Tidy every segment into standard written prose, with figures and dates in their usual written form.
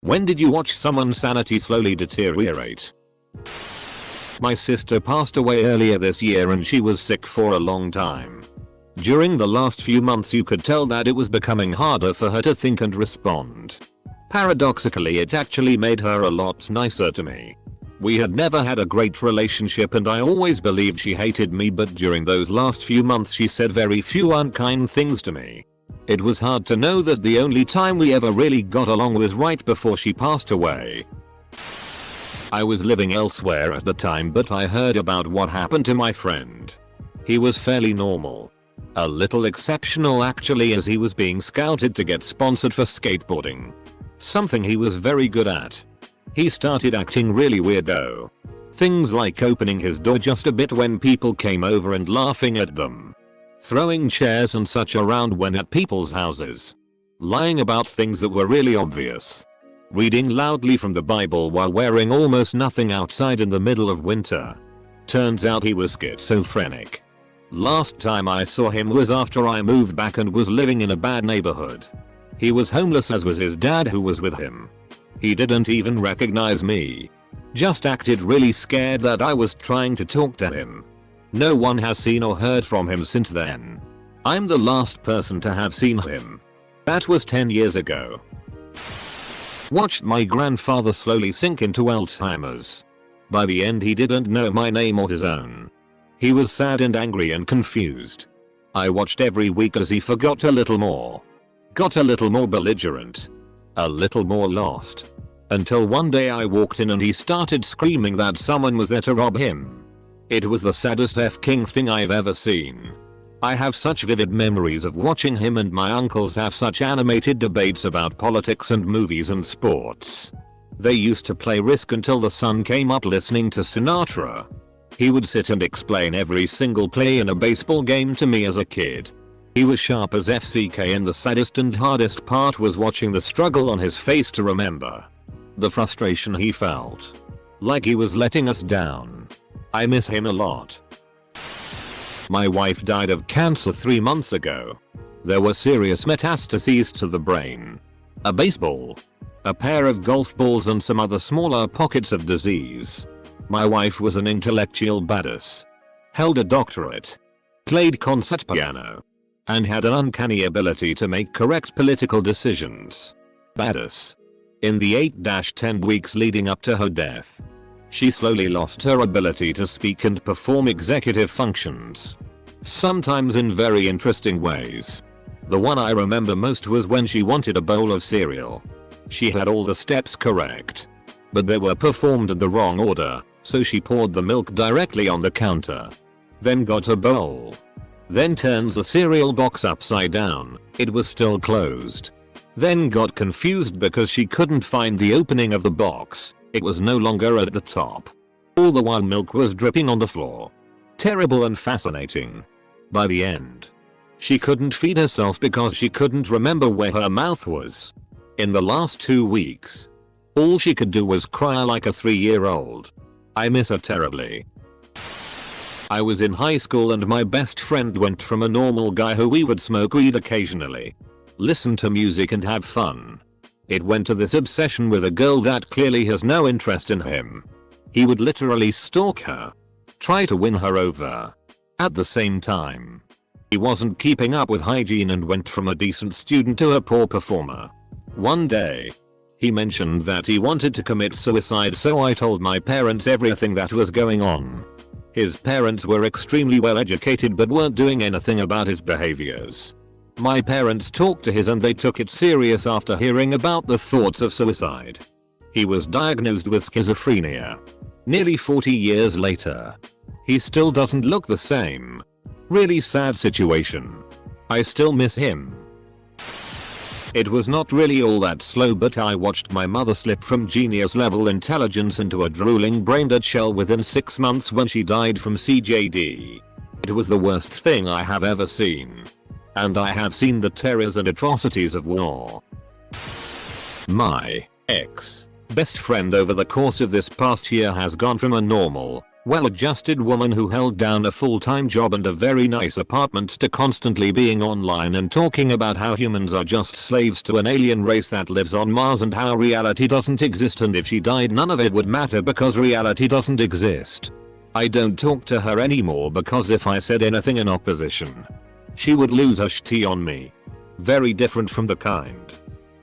When did you watch someone's sanity slowly deteriorate? My sister passed away earlier this year and she was sick for a long time. During the last few months you could tell that it was becoming harder for her to think and respond. Paradoxically, it actually made her a lot nicer to me. We had never had a great relationship and I always believed she hated me, but during those last few months she said very few unkind things to me. It was hard to know that the only time we ever really got along was right before she passed away. I was living elsewhere at the time, but I heard about what happened to my friend. He was fairly normal. A little exceptional actually, as he was being scouted to get sponsored for skateboarding. Something he was very good at. He started acting really weird though. Things like opening his door just a bit when people came over and laughing at them. Throwing chairs and such around when at people's houses. Lying about things that were really obvious. Reading loudly from the Bible while wearing almost nothing outside in the middle of winter. Turns out he was schizophrenic. Last time I saw him was after I moved back and was living in a bad neighborhood. He was homeless, as was his dad who was with him. He didn't even recognize me. Just acted really scared that I was trying to talk to him. No one has seen or heard from him since then. I'm the last person to have seen him. That was 10 years ago. Watched my grandfather slowly sink into Alzheimer's. By the end he didn't know my name or his own. He was sad and angry and confused. I watched every week as he forgot a little more. Got a little more belligerent. A little more lost. Until one day I walked in and he started screaming that someone was there to rob him. It was the saddest f***ing thing I've ever seen. I have such vivid memories of watching him and my uncles have such animated debates about politics and movies and sports. They used to play Risk until the sun came up listening to Sinatra. He would sit and explain every single play in a baseball game to me as a kid. He was sharp as FCK, and the saddest and hardest part was watching the struggle on his face to remember. The frustration he felt. Like he was letting us down. I miss him a lot. My wife died of cancer 3 months ago. There were serious metastases to the brain. A baseball. A pair of golf balls and some other smaller pockets of disease. My wife was an intellectual badass. Held a doctorate. Played concert piano. And had an uncanny ability to make correct political decisions. Badass. In the 8-10 weeks leading up to her death, she slowly lost her ability to speak and perform executive functions. Sometimes in very interesting ways. The one I remember most was when she wanted a bowl of cereal. She had all the steps correct. But they were performed in the wrong order, so she poured the milk directly on the counter. Then got a bowl. Then turns the cereal box upside down, it was still closed. Then got confused because she couldn't find the opening of the box. It was no longer at the top. All the while milk was dripping on the floor. Terrible and fascinating. By the end, she couldn't feed herself because she couldn't remember where her mouth was. In the last 2 weeks, all she could do was cry like a 3-year-old. I miss her terribly. I was in high school and my best friend went from a normal guy who we would smoke weed occasionally, listen to music and have fun. It went to this obsession with a girl that clearly has no interest in him. He would literally stalk her. Try to win her over. At the same time, he wasn't keeping up with hygiene and went from a decent student to a poor performer. One day, he mentioned that he wanted to commit suicide, so I told my parents everything that was going on. His parents were extremely well educated but weren't doing anything about his behaviors. My parents talked to his and they took it serious after hearing about the thoughts of suicide. He was diagnosed with schizophrenia. Nearly 40 years later, he still doesn't look the same. Really sad situation. I still miss him. It was not really all that slow, but I watched my mother slip from genius level intelligence into a drooling brain-dead shell within 6 months when she died from CJD. It was the worst thing I have ever seen. And I have seen the terrors and atrocities of war. My ex best friend over the course of this past year has gone from a normal, Well-adjusted woman who held down a full-time job and a very nice apartment to constantly being online and talking about how humans are just slaves to an alien race that lives on Mars and how reality doesn't exist, and if she died none of it would matter because reality doesn't exist. I don't talk to her anymore because if I said anything in opposition, she would lose her shit on me. Very different from the kind,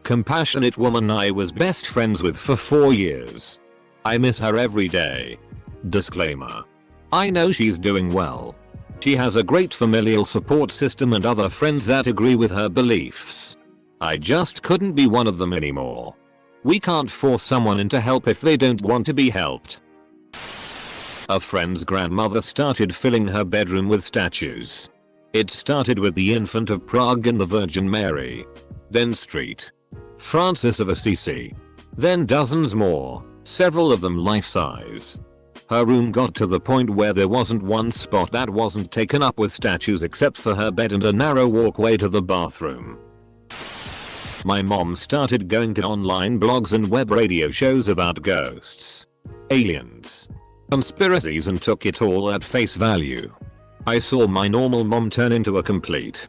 compassionate woman I was best friends with for 4 years. I miss her every day. Disclaimer. I know she's doing well. She has a great familial support system and other friends that agree with her beliefs. I just couldn't be one of them anymore. We can't force someone into help if they don't want to be helped. A friend's grandmother started filling her bedroom with statues. It started with the Infant of Prague and the Virgin Mary. Then St. Francis of Assisi. Then dozens more, several of them life-size. Her room got to the point where there wasn't one spot that wasn't taken up with statues except for her bed and a narrow walkway to the bathroom. My mom started going to online blogs and web radio shows about ghosts, aliens, conspiracies, and took it all at face value. I saw my normal mom turn into a complete,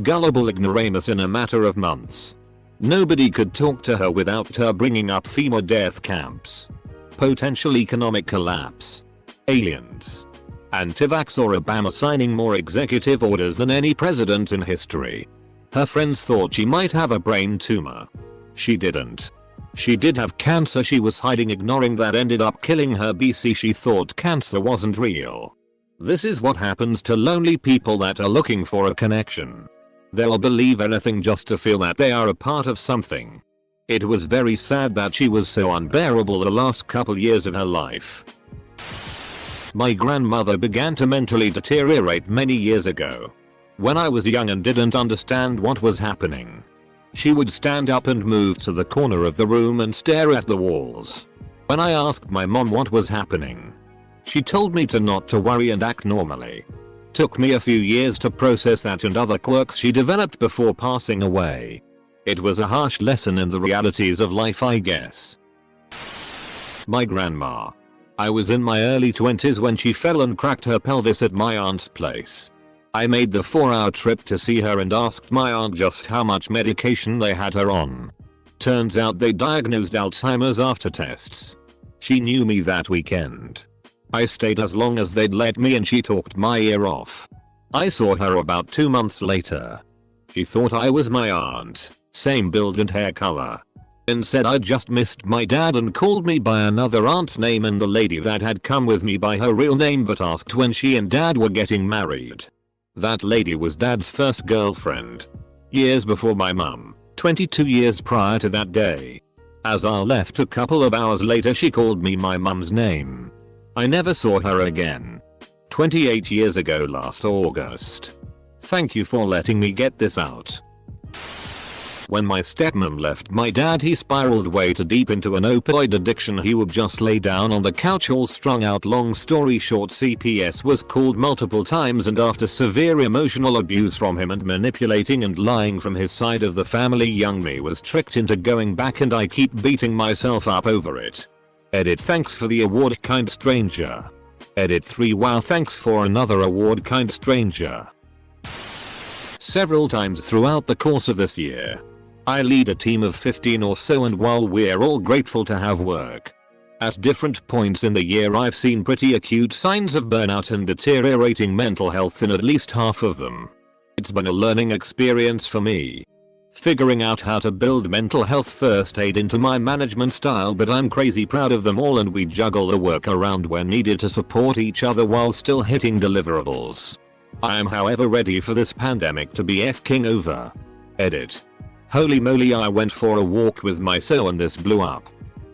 gullible ignoramus in a matter of months. Nobody could talk to her without her bringing up FEMA death camps, potential economic collapse, aliens, anti-vax, or Obama signing more executive orders than any president in history. Her friends thought she might have a brain tumor. She didn't. She did have cancer she was hiding, ignoring that ended up killing her. BC she thought cancer wasn't real. This is what happens to lonely people that are looking for a connection. They'll believe anything just to feel that they are a part of something. It was very sad that she was so unbearable the last couple years of her life. My grandmother began to mentally deteriorate many years ago. When I was young and didn't understand what was happening, she would stand up and move to the corner of the room and stare at the walls. When I asked my mom what was happening, she told me to not to worry and act normally. Took me a few years to process that and other quirks she developed before passing away. It was a harsh lesson in the realities of life, I guess. My grandma. I was in my early 20s when she fell and cracked her pelvis at my aunt's place. I made the 4-hour trip to see her and asked my aunt just how much medication they had her on. Turns out they diagnosed Alzheimer's after tests. She knew me that weekend. I stayed as long as they'd let me and she talked my ear off. I saw her about 2 months later. She thought I was my aunt, same build and hair color, and said I'd just missed my dad and called me by another aunt's name and the lady that had come with me by her real name, but asked when she and dad were getting married. That lady was dad's first girlfriend. Years before my mum, 22 years prior to that day. As I left a couple of hours later she called me my mum's name. I never saw her again. 28 years ago last August. Thank you for letting me get this out. When my stepmom left my dad, he spiraled way too deep into an opioid addiction. He would just lay down on the couch all strung out. Long story short, CPS was called multiple times, and after severe emotional abuse from him and manipulating and lying from his side of the family, young me was tricked into going back, and I keep beating myself up over it. Edit. Thanks for the award, kind stranger. Edit 3. Wow, thanks for another award, kind stranger. Several times throughout the course of this year, I lead a team of 15 or so, and while we're all grateful to have work, at different points in the year I've seen pretty acute signs of burnout and deteriorating mental health in at least half of them. It's been a learning experience for me, figuring out how to build mental health first aid into my management style, but I'm crazy proud of them all, and we juggle the work around where needed to support each other while still hitting deliverables. I am however ready for this pandemic to be f***ing over. Edit. Holy moly, I went for a walk with my so and this blew up.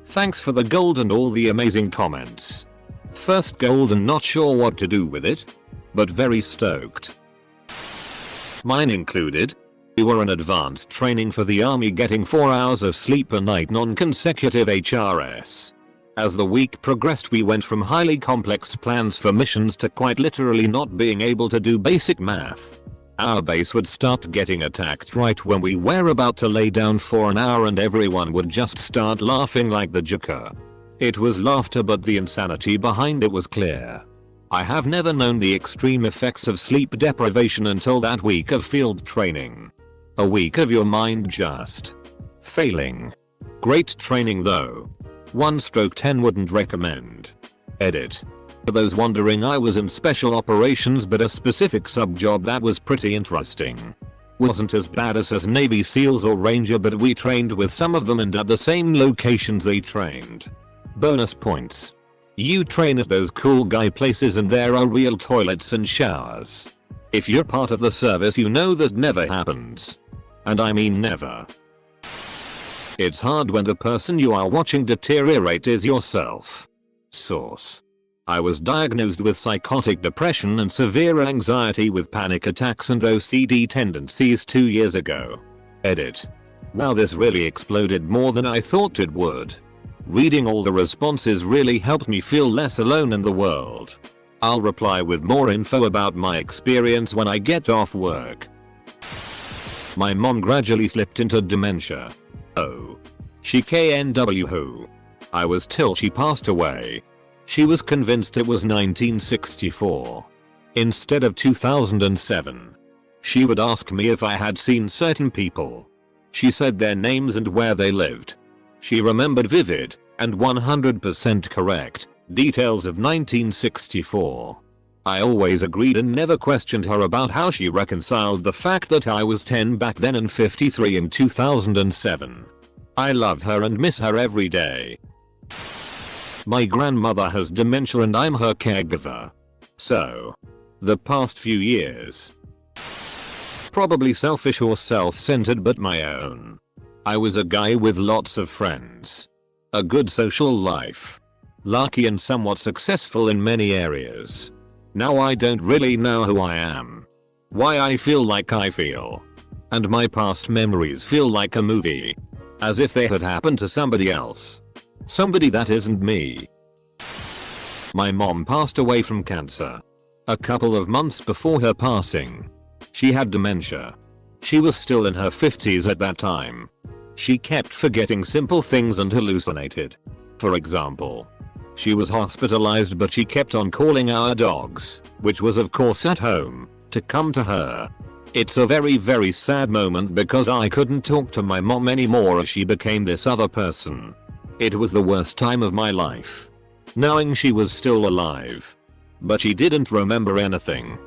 Thanks for the gold and all the amazing comments. First gold and not sure what to do with it, but very stoked. Mine included, we were in advanced training for the army, getting 4 hours of sleep a night, non-consecutive HRS. As the week progressed, we went from highly complex plans for missions to quite literally not being able to do basic math. Our base would start getting attacked right when we were about to lay down for an hour, and everyone would just start laughing like the Joker. It was laughter, but the insanity behind it was clear. I have never known the extreme effects of sleep deprivation until that week of field training. A week of your mind just failing. Great training though. 1/10 wouldn't recommend. Edit. For those wondering, I was in special operations, but a specific sub job that was pretty interesting. Wasn't as badass as Navy SEALs or Ranger, but we trained with some of them and at the same locations they trained. Bonus points. You train at those cool guy places and there are real toilets and showers. If you're part of the service, you know that never happens. And I mean never. It's hard when the person you are watching deteriorate is yourself. Source. I was diagnosed with psychotic depression and severe anxiety with panic attacks and OCD tendencies 2 years ago. Edit. Wow, this really exploded more than I thought it would. Reading all the responses really helped me feel less alone in the world. I'll reply with more info about my experience when I get off work. My mom gradually slipped into dementia. Oh. She KNW who? I was till she passed away. She was convinced it was 1964. Instead of 2007. She would ask me if I had seen certain people. She said their names and where they lived. She remembered vivid, and 100% correct, details of 1964. I always agreed and never questioned her about how she reconciled the fact that I was 10 back then and 53 in 2007. I love her and miss her every day. My grandmother has dementia and I'm her caregiver. So, the past few years. Probably selfish or self-centered, but my own. I was a guy with lots of friends. A good social life. Lucky and somewhat successful in many areas. Now I don't really know who I am. Why I feel like I feel. And my past memories feel like a movie. As if they had happened to somebody else. Somebody that isn't me. My mom passed away from cancer. A couple of months before her passing. She had dementia. She was still in her 50s at that time. She kept forgetting simple things and hallucinated. For example, she was hospitalized, but she kept on calling our dogs, which was of course at home, to come to her. It's a very sad moment because I couldn't talk to my mom anymore as she became this other person. It was the worst time of my life. Knowing she was still alive. But she didn't remember anything.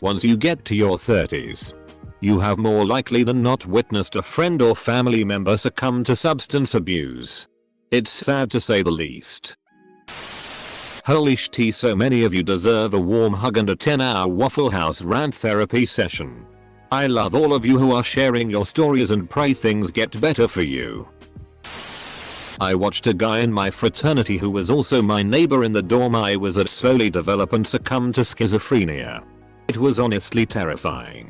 Once you get to your 30s, you have more likely than not witnessed a friend or family member succumb to substance abuse. It's sad to say the least. Holy shit, so many of you deserve a warm hug and a 10-hour Waffle House rant therapy session. I love all of you who are sharing your stories and pray things get better for you. I watched a guy in my fraternity who was also my neighbor in the dorm I was at slowly develop and succumb to schizophrenia. It was honestly terrifying.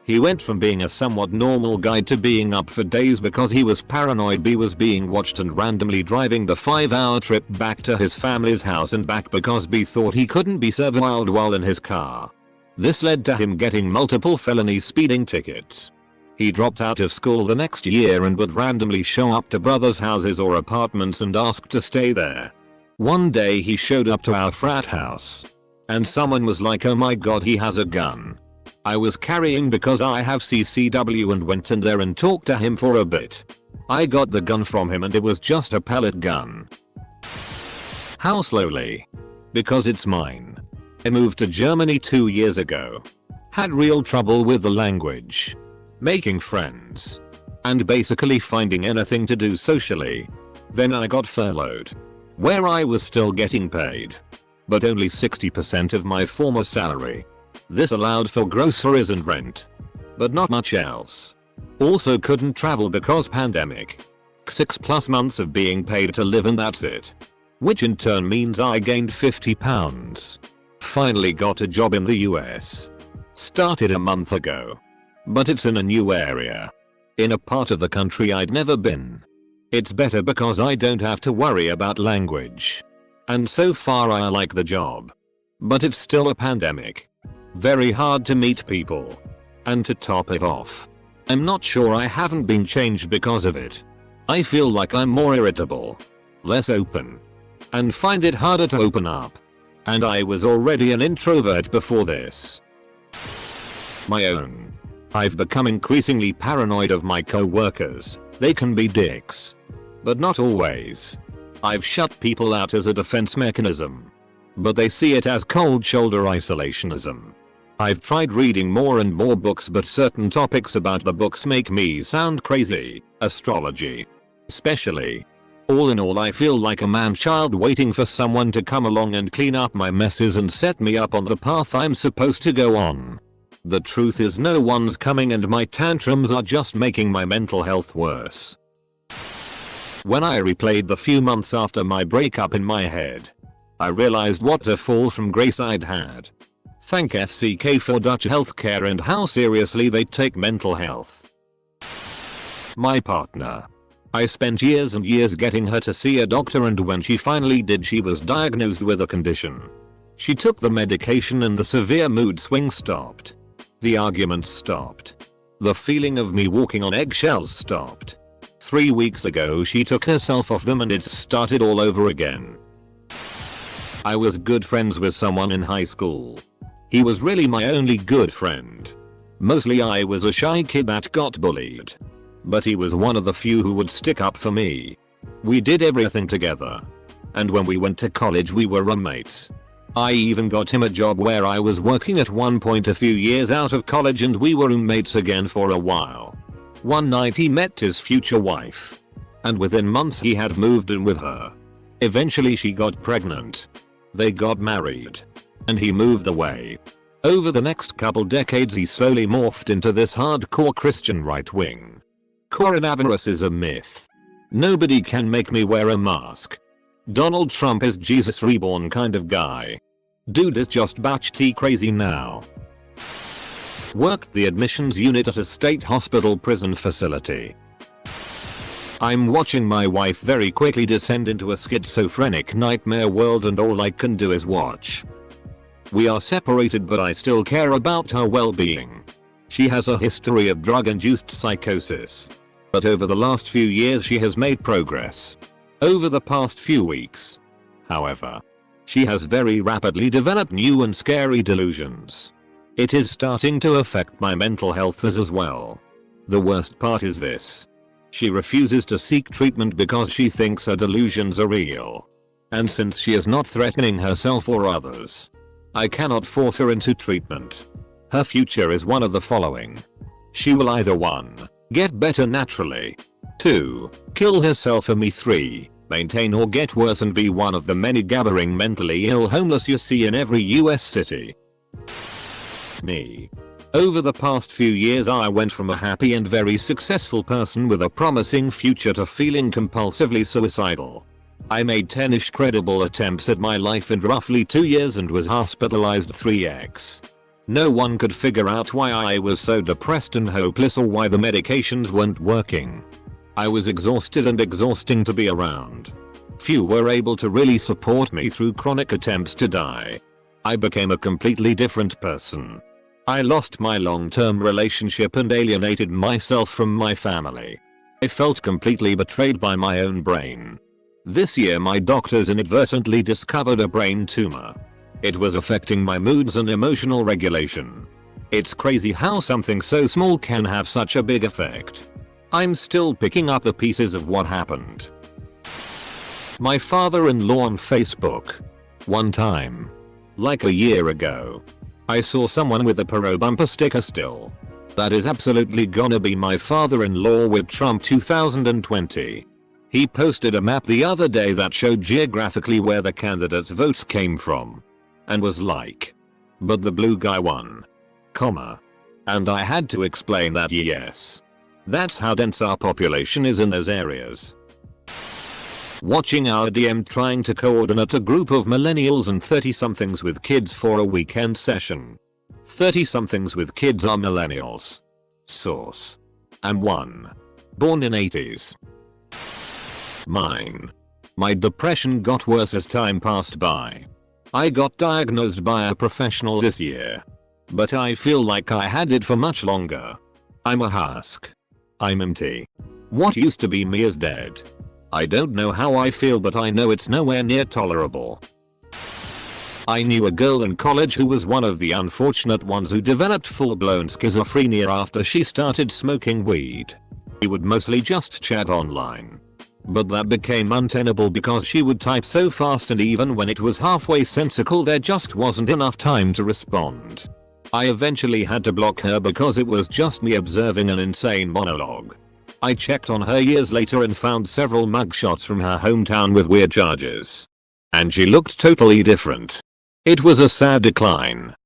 He went from being a somewhat normal guy to being up for days because he was paranoid B was being watched and randomly driving the 5-hour trip back to his family's house and back because B thought he couldn't be surveilled while in his car. This led to him getting multiple felony speeding tickets. He dropped out of school the next year and would randomly show up to brothers' houses or apartments and ask to stay there. One day he showed up to our frat house. And someone was like, oh my god, he has a gun. I was carrying because I have CCW and went in there and talked to him for a bit. I got the gun from him and it was just a pellet gun. How slowly? Because it's mine. I moved to Germany 2 years ago. Had real trouble with the language. Making friends. And basically finding anything to do socially. Then I got furloughed. Where I was still getting paid. But only 60% of my former salary. This allowed for groceries and rent. But not much else. Also couldn't travel because pandemic. 6+ months of being paid to live and that's it. Which in turn means I gained 50 pounds. Finally got a job in the US. Started a month ago. But it's in a new area. In a part of the country I'd never been. It's better because I don't have to worry about language. And so far I like the job. But it's still a pandemic. Very hard to meet people. And to top it off, I'm not sure I haven't been changed because of it. I feel like I'm more irritable. less open, and find it harder to open up. And I was already an introvert before this. My own. I've become increasingly paranoid of my co-workers. They can be dicks, but not always. I've shut people out as a defense mechanism, but they see it as cold shoulder isolationism. I've tried reading more and more books, but certain topics about the books make me sound crazy. Astrology, especially. All in all, I feel like a man-child waiting for someone to come along and clean up my messes and set me up on the path I'm supposed to go on. The truth is, no one's coming, and my tantrums are just making my mental health worse. When I replayed the few months after my breakup in my head, I realized what a fall from grace I'd had. Thank FCK for Dutch healthcare and how seriously they take mental health. My partner. I spent years and years getting her to see a doctor, and when she finally did, she was diagnosed with a condition. She took the medication and the severe mood swings stopped. The arguments stopped. The feeling of me walking on eggshells stopped. 3 weeks ago she took herself off them and it started all over again. I was good friends with someone in high school. He was really my only good friend. Mostly I was a shy kid that got bullied, but he was one of the few who would stick up for me. We did everything together, and when we went to college we were roommates. I even got him a job where I was working at one point a few years out of college, and we were roommates again for a while. One night he met his future wife, and within months he had moved in with her. Eventually she got pregnant. They got married, and he moved away. Over the next couple decades he slowly morphed into this hardcore Christian right-wing. Coronavirus is a myth. Nobody can make me wear a mask. Donald Trump is Jesus reborn kind of guy. Dude is just batshit crazy now. Worked the admissions unit at a state hospital prison facility. I'm watching my wife very quickly descend into a schizophrenic nightmare world, and all I can do is watch. We are separated, but I still care about her well-being. She has a history of drug-induced psychosis, but over the last few years she has made progress. Over the past few weeks, however, she has very rapidly developed new and scary delusions. It is starting to affect my mental health as well. The worst part is this. She refuses to seek treatment because she thinks her delusions are real. And since she is not threatening herself or others, I cannot force her into treatment. Her future is one of the following. She will either 1. Get better naturally. 2. Kill herself, or 3. Maintain or get worse and be one of the many gathering mentally ill homeless you see in every US city. Me. Over the past few years I went from a happy and very successful person with a promising future to feeling compulsively suicidal. I made 10ish credible attempts at my life in roughly 2 years and was hospitalized 3x. No one could figure out why I was so depressed and hopeless, or why the medications weren't working. I was exhausted and exhausting to be around. Few were able to really support me through chronic attempts to die. I became a completely different person. I lost my long-term relationship and alienated myself from my family. I felt completely betrayed by my own brain. This year my doctors inadvertently discovered a brain tumor. It was affecting my moods and emotional regulation. It's crazy how something so small can have such a big effect. I'm still picking up the pieces of what happened. My father-in-law on Facebook. One time, like a year ago, I saw someone with a pro bumper sticker still. That is absolutely gonna be my father-in-law with Trump 2020. He posted a map the other day that showed geographically where the candidates' votes came from, and was like, but the blue guy won, comma. And I had to explain that yes, that's how dense our population is in those areas. Watching our DM trying to coordinate a group of millennials and 30-somethings with kids for a weekend session. 30-somethings with kids are millennials. Source. I'm one. Born in 80s. Mine. My depression got worse as time passed by. I got diagnosed by a professional this year, but I feel like I had it for much longer. I'm a husk. I'm empty. What used to be me is dead. I don't know how I feel, but I know it's nowhere near tolerable. I knew a girl in college who was one of the unfortunate ones who developed full-blown schizophrenia after she started smoking weed. She would mostly just chat online. But that became untenable because she would type so fast, and even when it was halfway sensical there just wasn't enough time to respond. I eventually had to block her because it was just me observing an insane monologue. I checked on her years later and found several mugshots from her hometown with weird charges. And she looked totally different. It was a sad decline.